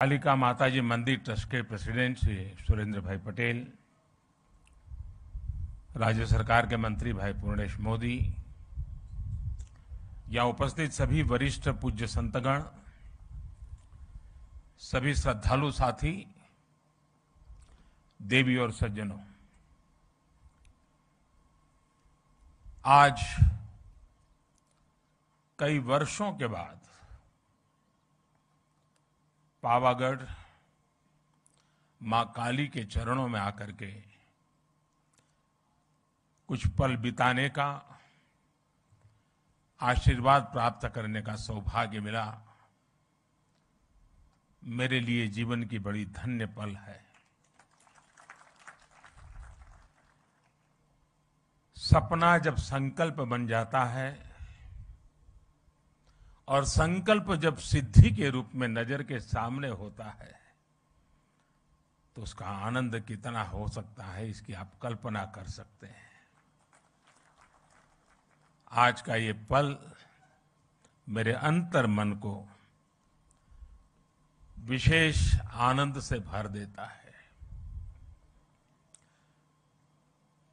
कालिका माताजी मंदिर ट्रस्ट के प्रेसिडेंट श्री सुरेंद्र भाई पटेल, राज्य सरकार के मंत्री भाई पूर्णेश मोदी, यहाँ उपस्थित सभी वरिष्ठ पूज्य संतगण, सभी श्रद्धालु साथी, देवी और सज्जनों, आज कई वर्षों के बाद पावागढ़ मां काली के चरणों में आकर के कुछ पल बिताने का, आशीर्वाद प्राप्त करने का सौभाग्य मिला। मेरे लिए जीवन की बड़ी धन्य पल है। सपना जब संकल्प बन जाता है और संकल्प जब सिद्धि के रूप में नजर के सामने होता है तो उसका आनंद कितना हो सकता है, इसकी आप कल्पना कर सकते हैं। आज का ये पल मेरे अंतर मन को विशेष आनंद से भर देता है।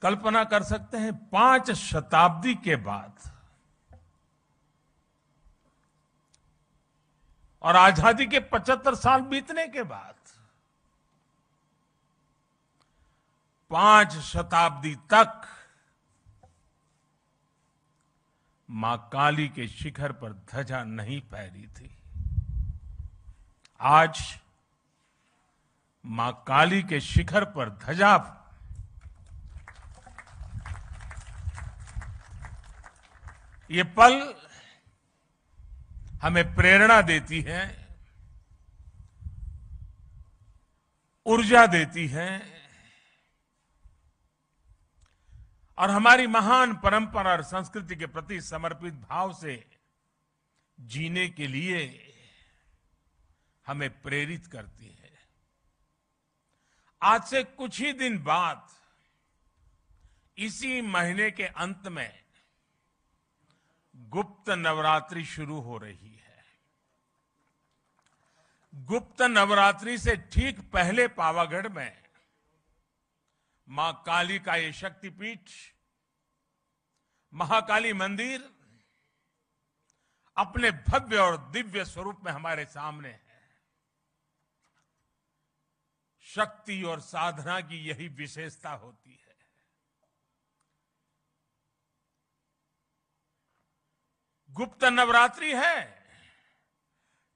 कल्पना कर सकते हैं, 5 शताब्दी के बाद और आजादी के 75 साल बीतने के बाद 5 शताब्दी तक मां काली के शिखर पर ध्वजा नहीं फहरी थी। आज मां काली के शिखर पर ध्वजा, ये पल हमें प्रेरणा देती है, ऊर्जा देती है और हमारी महान परंपरा और संस्कृति के प्रति समर्पित भाव से जीने के लिए हमें प्रेरित करती है। आज से कुछ ही दिन बाद इसी महीने के अंत में गुप्त नवरात्रि शुरू हो रही है। गुप्त नवरात्रि से ठीक पहले पावागढ़ में मां काली का ये शक्तिपीठ, महाकाली मंदिर अपने भव्य और दिव्य स्वरूप में हमारे सामने है। शक्ति और साधना की यही विशेषता होती है। गुप्त नवरात्रि है,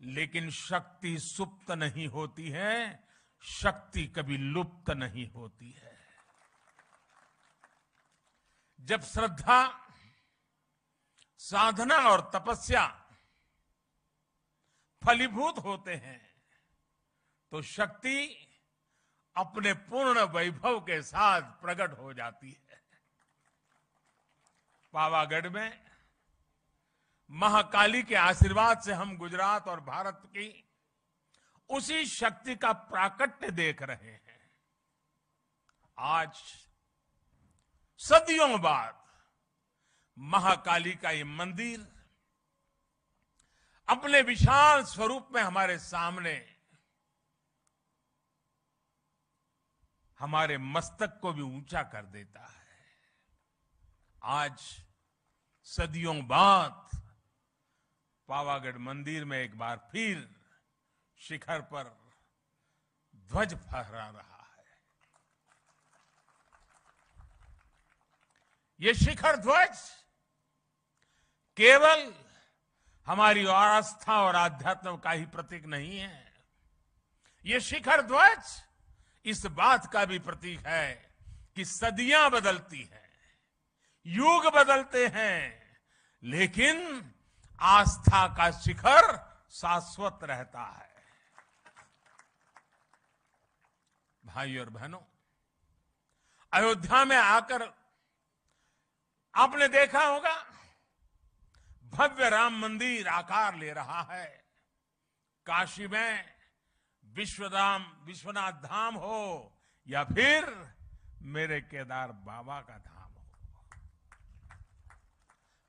लेकिन शक्ति सुप्त नहीं होती है, शक्ति कभी लुप्त नहीं होती है। जब श्रद्धा, साधना और तपस्या फलीभूत होते हैं तो शक्ति अपने पूर्ण वैभव के साथ प्रकट हो जाती है। पावागढ़ में महाकाली के आशीर्वाद से हम गुजरात और भारत की उसी शक्ति का प्राकट्य देख रहे हैं। आज सदियों बाद महाकाली का ये मंदिर अपने विशाल स्वरूप में हमारे सामने हमारे मस्तक को भी ऊंचा कर देता है। आज सदियों बाद पावागढ़ मंदिर में एक बार फिर शिखर पर ध्वज फहरा रहा है। ये शिखर ध्वज केवल हमारी आस्था और आध्यात्म का ही प्रतीक नहीं है। ये शिखर ध्वज इस बात का भी प्रतीक है कि सदियां बदलती हैं, युग बदलते हैं, लेकिन आस्था का शिखर शाश्वत रहता है। भाई और बहनों, अयोध्या में आकर आपने देखा होगा, भव्य राम मंदिर आकार ले रहा है। काशी में विश्वनाथ धाम हो या फिर मेरे केदार बाबा का धाम हो,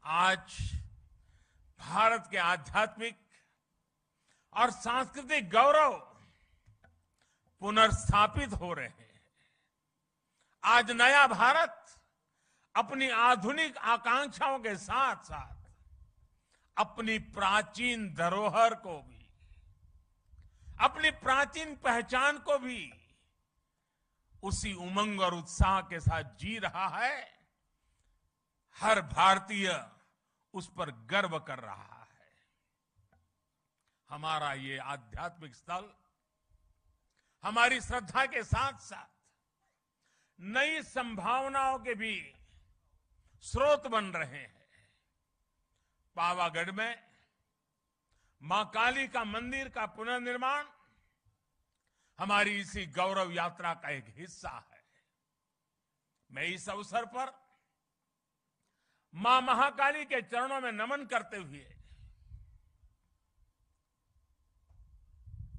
आज भारत के आध्यात्मिक और सांस्कृतिक गौरव पुनर्स्थापित हो रहे हैं। आज नया भारत अपनी आधुनिक आकांक्षाओं के साथ साथ अपनी प्राचीन धरोहर को भी, अपनी प्राचीन पहचान को भी उसी उमंग और उत्साह के साथ जी रहा है। हर भारतीय उस पर गर्व कर रहा है। हमारा ये आध्यात्मिक स्थल हमारी श्रद्धा के साथ साथ नई संभावनाओं के भी स्रोत बन रहे हैं। पावागढ़ में मां काली का मंदिर का पुनर्निर्माण हमारी इसी गौरव यात्रा का एक हिस्सा है। मैं इस अवसर पर मां महाकाली के चरणों में नमन करते हुए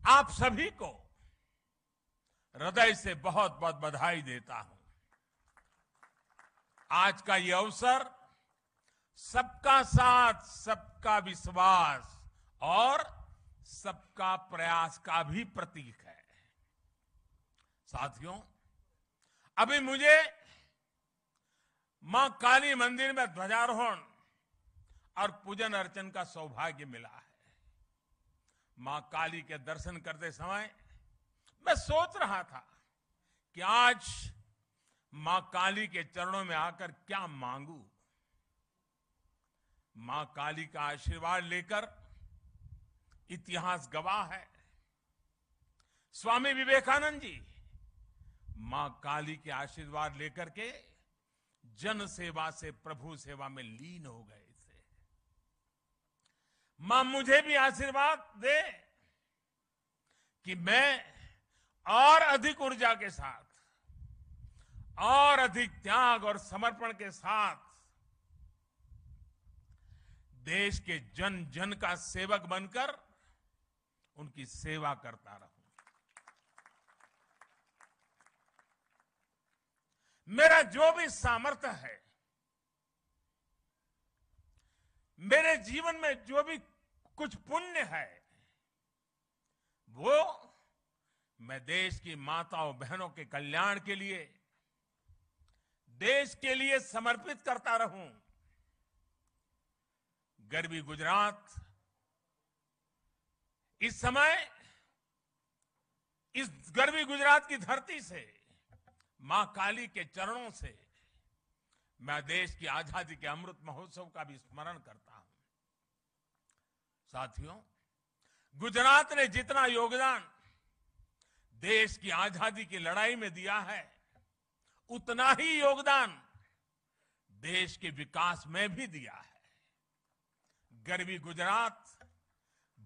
आप सभी को हृदय से बहुत बहुत बधाई देता हूं। आज का ये अवसर सबका साथ, सबका विश्वास और सबका प्रयास का भी प्रतीक है। साथियों, अभी मुझे मां काली मंदिर में ध्वजारोहण और पूजन अर्चन का सौभाग्य मिला है। मां काली के दर्शन करते समय मैं सोच रहा था कि आज मां काली के चरणों में आकर क्या मांगू। मां काली का आशीर्वाद लेकर इतिहास गवाह है, स्वामी विवेकानंद जी मां काली के आशीर्वाद लेकर के जन सेवा से प्रभु सेवा में लीन हो गए थे। मां मुझे भी आशीर्वाद दे कि मैं और अधिक ऊर्जा के साथ और अधिक त्याग और समर्पण के साथ देश के जन जन का सेवक बनकर उनकी सेवा करता रहूं। मेरा जो भी सामर्थ्य है, मेरे जीवन में जो भी कुछ पुण्य है, वो मैं देश की माताओं बहनों के कल्याण के लिए, देश के लिए समर्पित करता रहूं। गरवी गुजरात इस समय इस गरवी गुजरात की धरती से, मां काली के चरणों से मैं देश की आजादी के अमृत महोत्सव का भी स्मरण करता हूं। साथियों, गुजरात ने जितना योगदान देश की आजादी की लड़ाई में दिया है, उतना ही योगदान देश के विकास में भी दिया है। गरवी गुजरात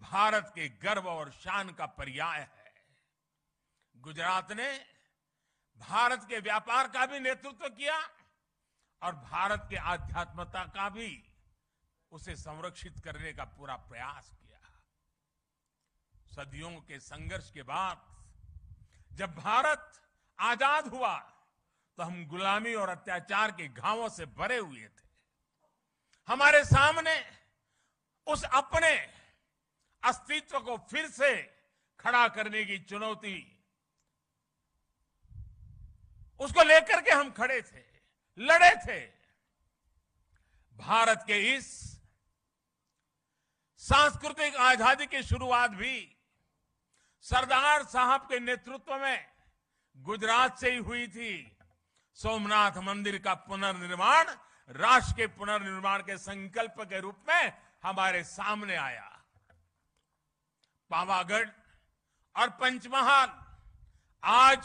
भारत के गर्व और शान का पर्याय है। गुजरात ने भारत के व्यापार का भी नेतृत्व किया और भारत के आध्यात्मता का भी उसे संरक्षित करने का पूरा प्रयास किया। सदियों के संघर्ष के बाद जब भारत आजाद हुआ तो हम गुलामी और अत्याचार के घावों से भरे हुए थे। हमारे सामने उस अपने अस्तित्व को फिर से खड़ा करने की चुनौती, उसको लेकर के हम खड़े थे, लड़े थे। भारत के इस सांस्कृतिक आजादी की शुरुआत भी सरदार साहब के नेतृत्व में गुजरात से ही हुई थी। सोमनाथ मंदिर का पुनर्निर्माण राष्ट्र के पुनर्निर्माण के संकल्प के रूप में हमारे सामने आया। पावागढ़ और पंचमहाल आज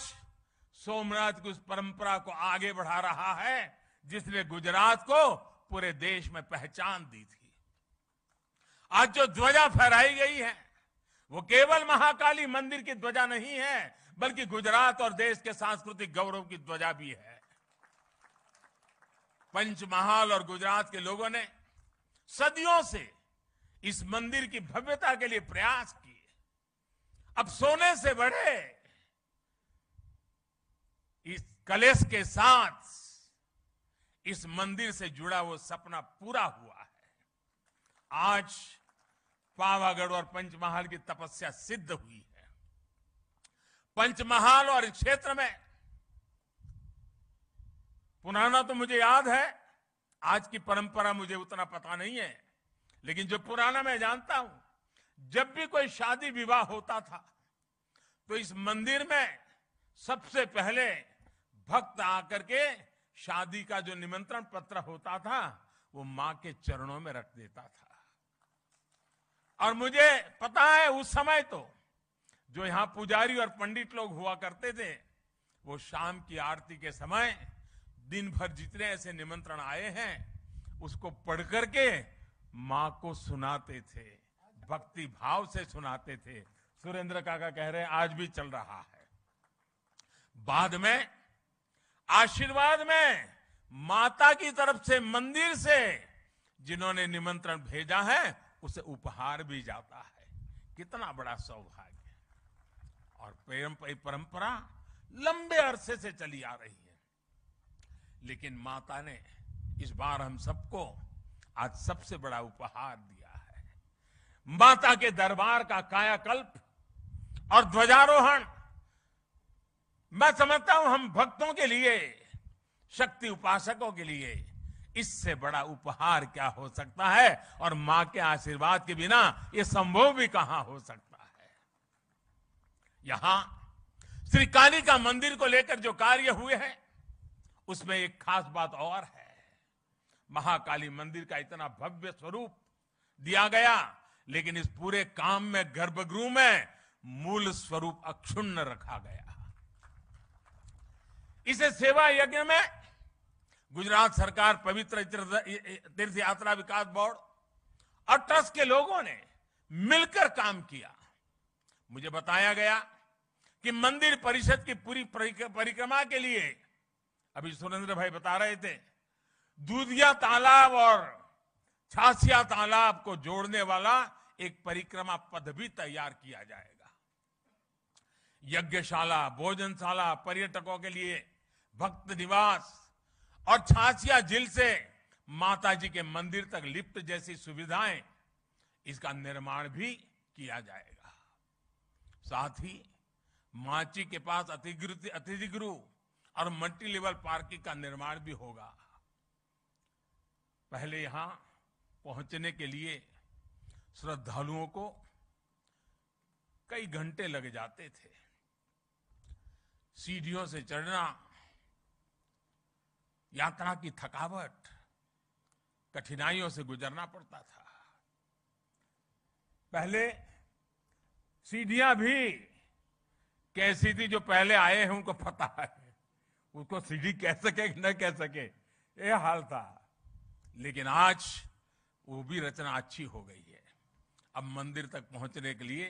सोमनाथ की उस परंपरा को आगे बढ़ा रहा है जिसने गुजरात को पूरे देश में पहचान दी थी। आज जो ध्वजा फहराई गई है वो केवल महाकाली मंदिर की ध्वजा नहीं है, बल्कि गुजरात और देश के सांस्कृतिक गौरव की ध्वजा भी है। पंचमहाल और गुजरात के लोगों ने सदियों से इस मंदिर की भव्यता के लिए प्रयास किए। अब सोने से बड़े इस कलश के साथ इस मंदिर से जुड़ा वो सपना पूरा हुआ है। आज पावागढ़ और पंचमहाल की तपस्या सिद्ध हुई है। पंचमहाल और इस क्षेत्र में पुराना तो मुझे याद है, आज की परंपरा मुझे उतना पता नहीं है, लेकिन जो पुराना मैं जानता हूं, जब भी कोई शादी विवाह होता था तो इस मंदिर में सबसे पहले भक्त आकर के शादी का जो निमंत्रण पत्र होता था वो मां के चरणों में रख देता था। और मुझे पता है उस समय तो जो यहां पुजारी और पंडित लोग हुआ करते थे, वो शाम की आरती के समय दिन भर जितने ऐसे निमंत्रण आए हैं उसको पढ़ करके मां को सुनाते थे, भक्ति भाव से सुनाते थे। सुरेंद्र काका कह रहे हैं आज भी चल रहा है। बाद में आशीर्वाद में माता की तरफ से मंदिर से जिन्होंने निमंत्रण भेजा है उसे उपहार भी जाता है। कितना बड़ा सौभाग्य। और परंपरा लंबे अरसे से चली आ रही है, लेकिन माता ने इस बार हम सबको आज सबसे बड़ा उपहार दिया है। माता के दरबार का कायाकल्प और ध्वजारोहण, मैं समझता हूं हम भक्तों के लिए, शक्ति उपासकों के लिए इससे बड़ा उपहार क्या हो सकता है। और मां के आशीर्वाद के बिना यह संभव भी कहां हो सकता है। यहां श्री काली का मंदिर को लेकर जो कार्य हुए हैं उसमें एक खास बात और है। महाकाली मंदिर का इतना भव्य स्वरूप दिया गया, लेकिन इस पूरे काम में गर्भगृह में मूल स्वरूप अक्षुण्ण रखा गया। इसे सेवा यज्ञ में गुजरात सरकार, पवित्र तीर्थ यात्रा विकास बोर्ड और ट्रस्ट के लोगों ने मिलकर काम किया। मुझे बताया गया कि मंदिर परिषद की पूरी परिक्रमा के लिए, अभी सुरेंद्र भाई बता रहे थे, दूधिया तालाब और छासिया तालाब को जोड़ने वाला एक परिक्रमा पथ भी तैयार किया जाएगा। यज्ञशाला, भोजनशाला, पर्यटकों के लिए भक्त निवास और छासिया झील से माता जी के मंदिर तक लिफ्ट जैसी सुविधाएं, इसका निर्माण भी किया जाएगा। साथ ही माची के पास अतिथि गृह और मल्टी लेवल पार्किंग का निर्माण भी होगा। पहले यहां पहुंचने के लिए श्रद्धालुओं को कई घंटे लग जाते थे। सीढ़ियों से चढ़ना, यात्रा की थकावट, कठिनाइयों से गुजरना पड़ता था। पहले सीढ़ियां भी कैसी थी, जो पहले आए हैं उनको पता है, उसको सीढ़ी कह सके कि न कह सके, ये हाल था। लेकिन आज वो भी रचना अच्छी हो गई है। अब मंदिर तक पहुंचने के लिए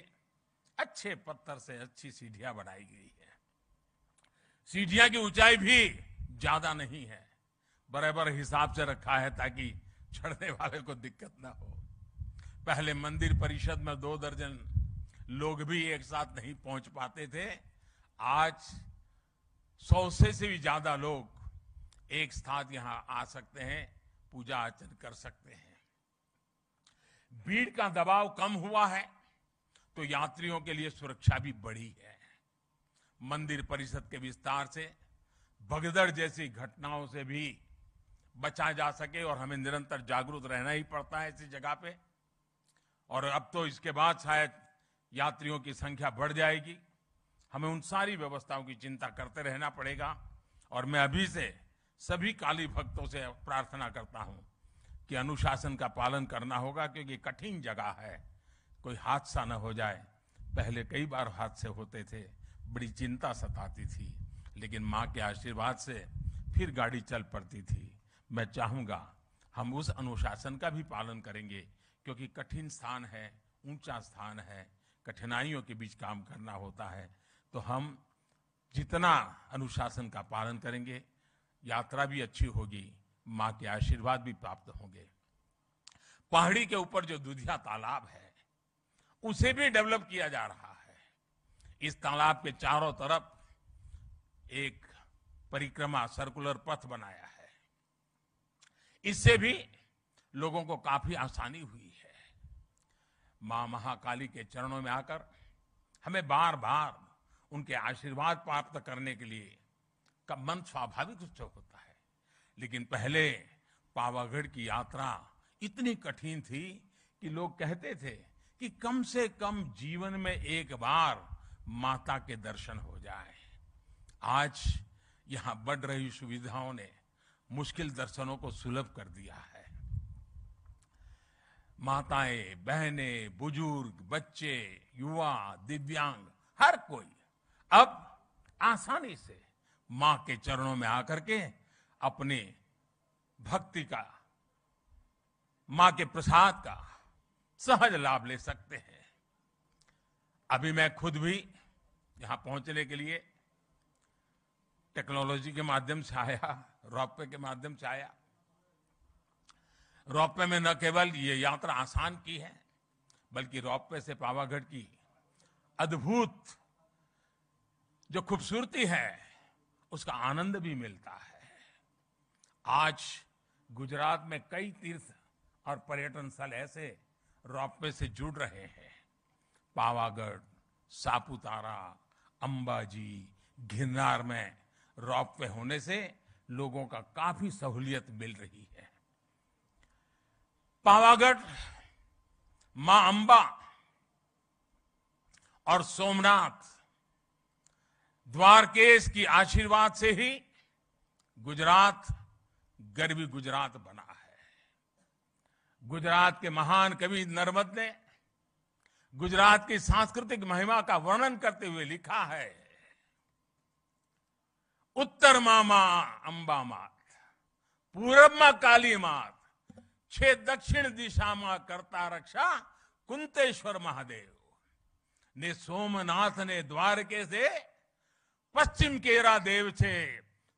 अच्छे पत्थर से अच्छी सीढ़ियां बनाई गई है। सीढ़ियां की ऊंचाई भी ज्यादा नहीं है, बराबर हिसाब से रखा है ताकि चढ़ने वाले को दिक्कत ना हो। पहले मंदिर परिषद में 2 दर्जन लोग भी एक साथ नहीं पहुंच पाते थे। आज 100 से भी ज्यादा लोग एक साथ यहां आ सकते हैं, पूजा अर्चन कर सकते हैं। भीड़ का दबाव कम हुआ है तो यात्रियों के लिए सुरक्षा भी बढ़ी है। मंदिर परिषद के विस्तार से भगदड़ जैसी घटनाओं से भी बचा जा सके, और हमें निरंतर जागरूक रहना ही पड़ता है इसी जगह पे। और अब तो इसके बाद शायद यात्रियों की संख्या बढ़ जाएगी, हमें उन सारी व्यवस्थाओं की चिंता करते रहना पड़ेगा। और मैं अभी से सभी काली भक्तों से प्रार्थना करता हूं कि अनुशासन का पालन करना होगा, क्योंकि कठिन जगह है, कोई हादसा न हो जाए। पहले कई बार हादसे होते थे, बड़ी चिंता सताती थी, लेकिन मां के आशीर्वाद से फिर गाड़ी चल पड़ती थी। मैं चाहूंगा हम उस अनुशासन का भी पालन करेंगे, क्योंकि कठिन स्थान है, ऊंचा स्थान है, कठिनाइयों के बीच काम करना होता है। तो हम जितना अनुशासन का पालन करेंगे, यात्रा भी अच्छी होगी, मां के आशीर्वाद भी प्राप्त होंगे। पहाड़ी के ऊपर जो दूधिया तालाब है उसे भी डेवलप किया जा रहा है। इस तालाब के चारों तरफ एक परिक्रमा सर्कुलर पथ बनाया है। इससे भी लोगों को काफी आसानी हुई है। मां महाकाली के चरणों में आकर हमें बार बार उनके आशीर्वाद प्राप्त करने के लिए का मन स्वाभाविक रूप से होता है। लेकिन पहले पावागढ़ की यात्रा इतनी कठिन थी कि लोग कहते थे कि कम से कम जीवन में एक बार माता के दर्शन हो जाए। आज यहां बढ़ रही सुविधाओं ने मुश्किल दर्शनों को सुलभ कर दिया है। माताएं, बहनें, बुजुर्ग, बच्चे, युवा, दिव्यांग, हर कोई अब आसानी से मां के चरणों में आकर के अपनी भक्ति का, मां के प्रसाद का सहज लाभ ले सकते हैं। अभी मैं खुद भी यहां पहुंचने के लिए टेक्नोलॉजी के माध्यम से आया, रोपवे के माध्यम से आया। रोपवे में न केवल ये यात्रा आसान की है, बल्कि रोपवे से पावागढ़ की अद्भुत जो खूबसूरती है उसका आनंद भी मिलता है। आज गुजरात में कई तीर्थ और पर्यटन स्थल ऐसे रोपवे से जुड़ रहे हैं। पावागढ़, सापुतारा, अंबाजी, गिरनार में रोपवे होने से लोगों का काफी सहूलियत मिल रही है। पावागढ़, मां अंबा और सोमनाथ, द्वारकेश की आशीर्वाद से ही गुजरात गरवी गुजरात बना है। गुजरात के महान कवि नर्मद ने गुजरात की सांस्कृतिक महिमा का वर्णन करते हुए लिखा है, उत्तर मामा अंबा मात, पूरब मां काली मात, छे दक्षिण दिशा मां करता रक्षा कुंतेश्वर महादेव ने सोमनाथ ने द्वारके से पश्चिम केरा देव छे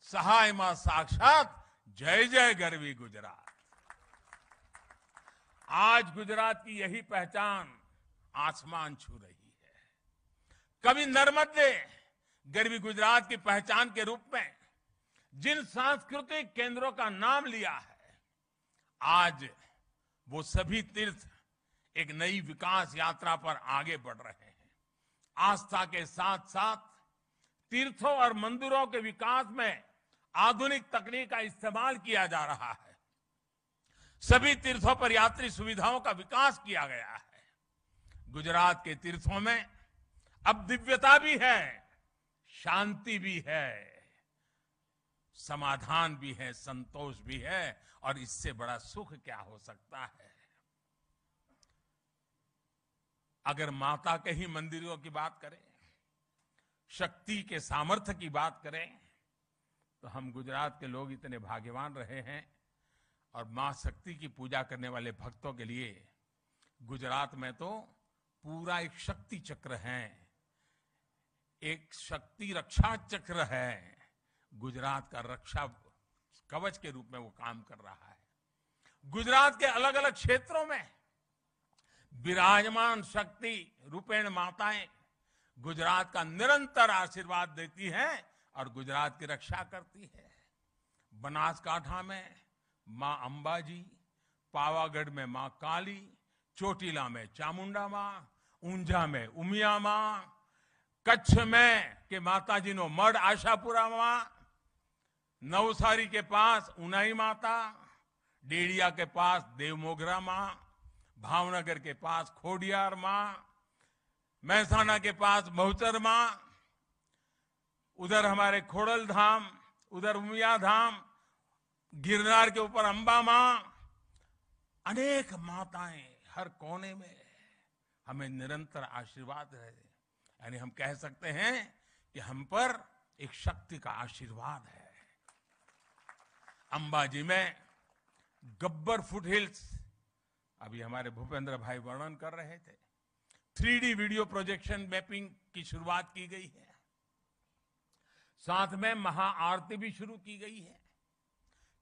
सहाय मां साक्षात जय जय गरवी गुजरात। आज गुजरात की यही पहचान आसमान छू रही है। कवि नर्मद ने गरवी गुजरात की पहचान के रूप में जिन सांस्कृतिक केंद्रों का नाम लिया है, आज वो सभी तीर्थ एक नई विकास यात्रा पर आगे बढ़ रहे हैं। आस्था के साथ साथ तीर्थों और मंदिरों के विकास में आधुनिक तकनीक का इस्तेमाल किया जा रहा है। सभी तीर्थों पर यात्री सुविधाओं का विकास किया गया है। गुजरात के तीर्थों में अब दिव्यता भी है, शांति भी है, समाधान भी है, संतोष भी है, और इससे बड़ा सुख क्या हो सकता है। अगर माता के ही मंदिरों की बात करें, शक्ति के सामर्थ्य की बात करें, तो हम गुजरात के लोग इतने भाग्यवान रहे हैं। और मां शक्ति की पूजा करने वाले भक्तों के लिए गुजरात में तो पूरा एक शक्ति चक्र है, एक शक्ति रक्षा चक्र है। गुजरात का रक्षा कवच के रूप में वो काम कर रहा है। गुजरात के अलग अलग क्षेत्रों में विराजमान शक्ति रूपेण माताएं गुजरात का निरंतर आशीर्वाद देती हैं और गुजरात की रक्षा करती है। बनासकांठा में मां अंबाजी, पावागढ़ में मां काली, चोटीला में चामुंडा मां, ऊंझा में उमिया मां, कच्छ में के माताजी नो मढ़ आशापुरा मां, नवसारी के पास उनाई माता, डेड़िया के पास देवमोगरा मां, भावनगर के पास खोडियार मां, महसाना के पास बहुचर मां, उधर हमारे खोड़ल धाम, उधर उमिया धाम, गिरनार के ऊपर अंबा मां, अनेक माताएं हर कोने में हमें निरंतर आशीर्वाद है। यानी हम कह सकते हैं कि हम पर एक शक्ति का आशीर्वाद है। अंबाजी में गब्बर फुट हिल्स, अभी हमारे भूपेंद्र भाई वर्णन कर रहे थे, 3D वीडियो प्रोजेक्शन मैपिंग की शुरुआत की गई है। साथ में महाआरती भी शुरू की गई है।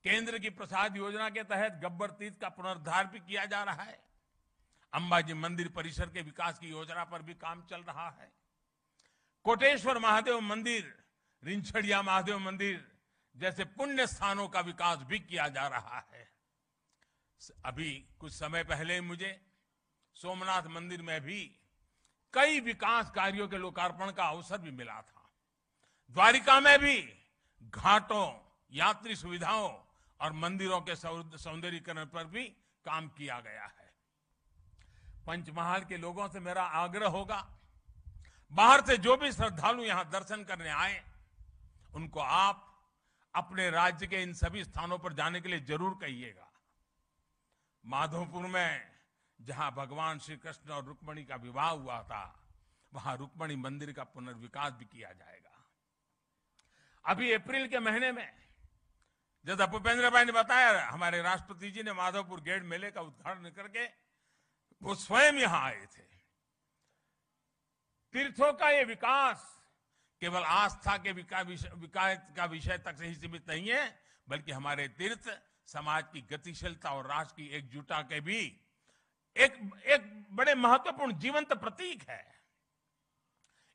केंद्र की प्रसाद योजना के तहत गब्बर तीर्थ का पुनरुद्धार भी किया जा रहा है। अंबाजी मंदिर परिसर के विकास की योजना पर भी काम चल रहा है। कोटेश्वर महादेव मंदिर, रिंछड़िया महादेव मंदिर जैसे पुण्य स्थानों का विकास भी किया जा रहा है। अभी कुछ समय पहले मुझे सोमनाथ मंदिर में भी कई विकास कार्यों के लोकार्पण का अवसर भी मिला था। द्वारिका में भी घाटों, यात्री सुविधाओं और मंदिरों के सौंदर्यीकरण पर भी काम किया गया है। पंचमहाल के लोगों से मेरा आग्रह होगा, बाहर से जो भी श्रद्धालु यहां दर्शन करने आए, उनको आप अपने राज्य के इन सभी स्थानों पर जाने के लिए जरूर कहिएगा। माधोपुर में जहां भगवान श्री कृष्ण और रुक्मिणी का विवाह हुआ था, वहां रुक्मिणी मंदिर का पुनर्विकास भी किया जाएगा। अभी अप्रैल के महीने में जैसा भूपेंद्र भाई ने बताया, हमारे राष्ट्रपति जी ने माधवपुर गेट मेले का उद्घाटन करके वो स्वयं यहां आए थे। तीर्थों का ये विकास केवल आस्था के विकास का विषय तक से ही सीमित नहीं है, बल्कि हमारे तीर्थ समाज की गतिशीलता और राष्ट्र की एकजुटता के भी एक बड़े महत्वपूर्ण जीवंत प्रतीक है।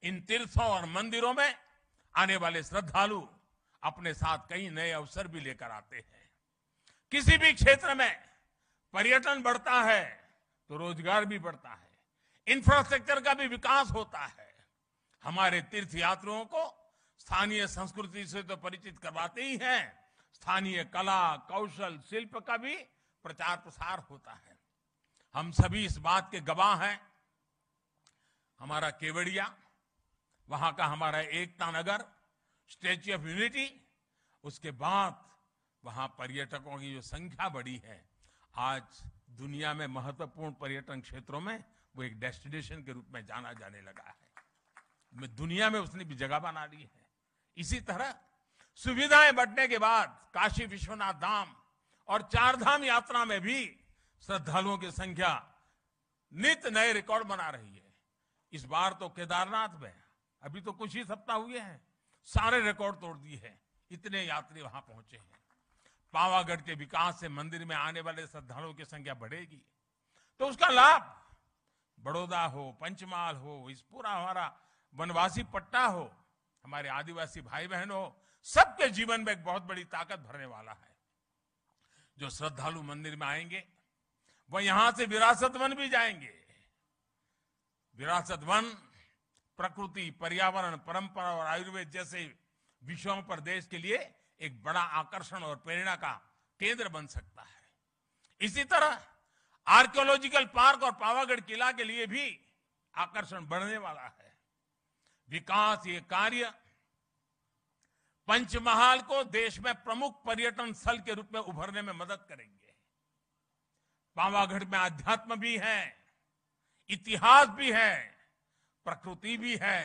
इन तीर्थों और मंदिरों में आने वाले श्रद्धालु अपने साथ कई नए अवसर भी लेकर आते हैं। किसी भी क्षेत्र में पर्यटन बढ़ता है तो रोजगार भी बढ़ता है, इंफ्रास्ट्रक्चर का भी विकास होता है। हमारे तीर्थ यात्रियों को स्थानीय संस्कृति से तो परिचित करवाते ही हैं, स्थानीय कला, कौशल, शिल्प का भी प्रचार प्रसार होता है। हम सभी इस बात के गवाह हैं। हमारा केवड़िया, वहां का हमारा Ekta Nagar, statue of unity, उसके बाद वहां पर्यटकों की जो संख्या बढ़ी है, आज दुनिया में महत्वपूर्ण पर्यटन क्षेत्रों में वो एक डेस्टिनेशन के रूप में जाना जाने लगा है। दुनिया में उसने भी जगह बना ली है। इसी तरह सुविधाएं बढ़ने के बाद काशी विश्वनाथ धाम और चार धाम यात्रा में भी श्रद्धालुओं की संख्या नित नए रिकॉर्ड बना रही है। इस बार तो केदारनाथ में अभी तो कुछ ही सप्ताह हुए हैं, सारे रिकॉर्ड तोड़ दिए हैं, इतने यात्री वहां पहुंचे हैं। पावागढ़ के विकास से मंदिर में आने वाले श्रद्धालुओं की संख्या बढ़ेगी, तो उसका लाभ बड़ौदा हो, पंचमहाल हो, इस पूरा हमारा वनवासी पट्टा हो, हमारे आदिवासी भाई बहन हो, सबके जीवन में एक बहुत बड़ी ताकत भरने वाला है। जो श्रद्धालु मंदिर में आएंगे वह यहां से विरासत वन भी जाएंगे। विरासत वन प्रकृति, पर्यावरण, परंपरा और आयुर्वेद जैसे विषयों पर देश के लिए एक बड़ा आकर्षण और प्रेरणा का केंद्र बन सकता है। इसी तरह आर्कियोलॉजिकल पार्क और पावागढ़ किला के लिए भी आकर्षण बढ़ने वाला है। विकास ये कार्य पंचमहाल को देश में प्रमुख पर्यटन स्थल के रूप में उभरने में मदद करेंगे। पावागढ़ में अध्यात्म भी है, इतिहास भी है, प्रकृति भी है,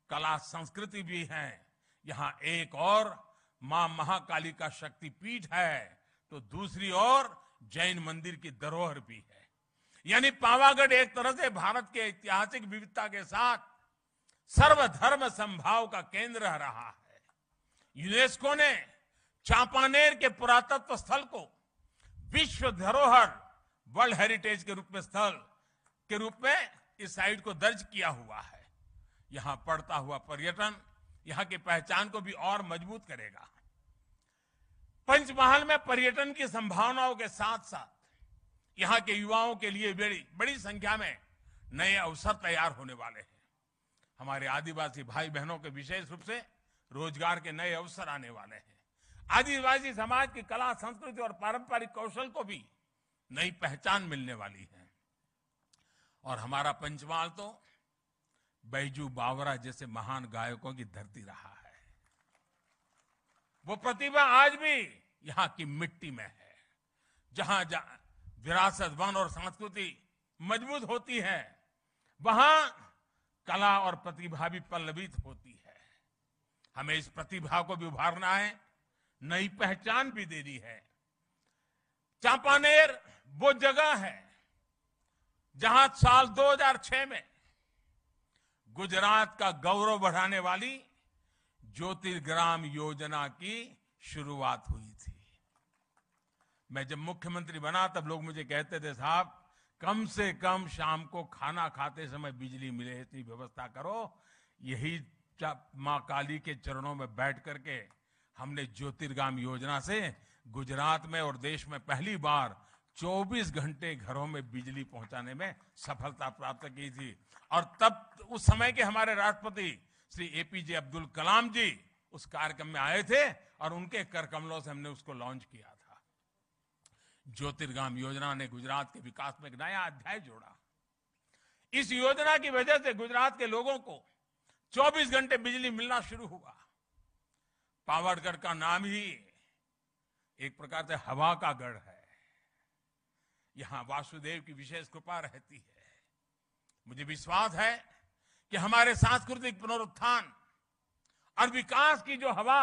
कला संस्कृति भी है। यहां एक और मां महाकाली का शक्तिपीठ है, तो दूसरी ओर जैन मंदिर की धरोहर भी है। यानी पावागढ़ एक तरह से भारत के ऐतिहासिक विविधता के साथ सर्वधर्म समभाव का केंद्र रहा है। यूनेस्को ने चांपानेर के पुरातत्व स्थल को विश्व धरोहर वर्ल्ड हेरिटेज के रूप में इस साइट को दर्ज किया हुआ है। यहां बढ़ता हुआ पर्यटन यहां की पहचान को भी और मजबूत करेगा। पंचमहाल में पर्यटन की संभावनाओं के साथ साथ यहां के युवाओं के लिए बड़ी संख्या में नए अवसर तैयार होने वाले हैं। हमारे आदिवासी भाई बहनों के विशेष रूप से रोजगार के नए अवसर आने वाले हैं। आदिवासी समाज की कला, संस्कृति और पारंपरिक कौशल को भी नई पहचान मिलने वाली है। और हमारा पंचमहाल तो बैजू बावरा जैसे महान गायकों की धरती रहा है। वो प्रतिभा आज भी यहां की मिट्टी में है। जहां विरासत, वन और संस्कृति मजबूत होती है, वहां कला और प्रतिभा भी पल्लवित होती है। हमें इस प्रतिभा को भी उभारना है, नई पहचान भी देनी है। चांपानेर वो जगह है जहां साल 2006 में गुजरात का गौरव बढ़ाने वाली ज्योतिर्ग्राम योजना की शुरुआत हुई थी। मैं जब मुख्यमंत्री बना तब लोग मुझे कहते थे, साहब कम से कम शाम को खाना खाते समय बिजली मिले इतनी व्यवस्था करो। यही मां काली के चरणों में बैठ करके हमने ज्योतिर्ग्राम योजना से गुजरात में और देश में पहली बार 24 घंटे घरों में बिजली पहुंचाने में सफलता प्राप्त की थी। और तब उस समय के हमारे राष्ट्रपति श्री एपीजे अब्दुल कलाम जी उस कार्यक्रम में आए थे और उनके कर कमलों से हमने उसको लॉन्च किया था। ज्योतिर्गाम योजना ने गुजरात के विकास में एक नया अध्याय जोड़ा। इस योजना की वजह से गुजरात के लोगों को 24 घंटे बिजली मिलना शुरू हुआ। पावरगढ़ का नाम ही एक प्रकार से हवा का गढ़ है। यहां वासुदेव की विशेष कृपा रहती है। मुझे विश्वास है कि हमारे सांस्कृतिक पुनरुत्थान और विकास की जो हवा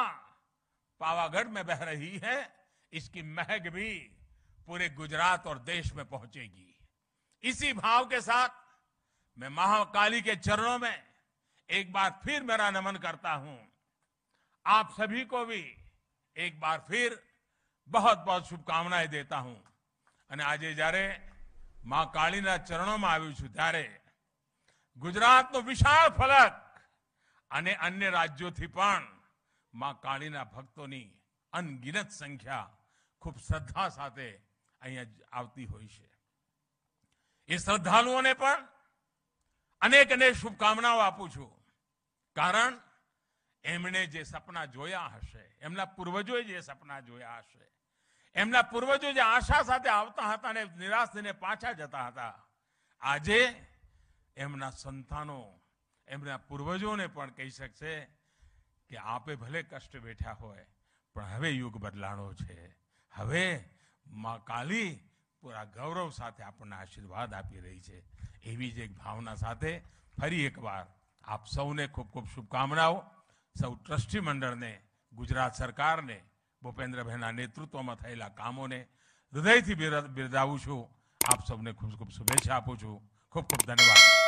पावागढ़ में बह रही है, इसकी महक भी पूरे गुजरात और देश में पहुंचेगी। इसी भाव के साथ मैं महाकाली के चरणों में एक बार फिर मेरा नमन करता हूं। आप सभी को भी एक बार फिर बहुत बहुत शुभकामनाएं देता हूं। અને આજે જ્યારે માં કાળીના ચરણોમાં આવ્યું છું ત્યારે ગુજરાતનો વિશાળ ફલક અને અન્ય રાજ્યોથી પણ માં કાળીના ભક્તોની અનગિનત સંખ્યા ખૂબ શ્રદ્ધા સાથે અહીંયા આવતી હોય છે। એ શ્રદ્ધાળુઓને પણ અનેક અનેક શુભકામનાઓ આપું છું, કારણ એમણે જે સપના જોયા હશે, એમના પૂર્વજોએ જે સપના જોયા હશે, એમના પૂર્વજો જે આશા સાથે આવતા હતા અને નિરાશ થઈને પાછા જતા હતા, આજે એમના સંતાનો એમના પૂર્વજોને પણ કહી શકશે કે આપે ભલે કષ્ટ વેઠ્યા હોય પણ હવે યુગ બદલાણો છે। હવે માં કાલી પૂરા ગૌરવ સાથે આપણને આશીર્વાદ આપી રહી છે। એવી જ એક ભાવના સાથે ફરી એકવાર આપ સૌને ખૂબ ખૂબ શુભકામનાઓ। સૌ ટ્રસ્ટી મંડળને, ગુજરાત સરકારને, ભૂપેન્દ્રભાઈના નેતૃત્વમાં થયેલા કામોને હૃદયથી બિરદાવું છું। આપ સૌને ખૂબ ખૂબ શુભેચ્છા આપું છું। ખૂબ ખૂબ ધન્યવાદ।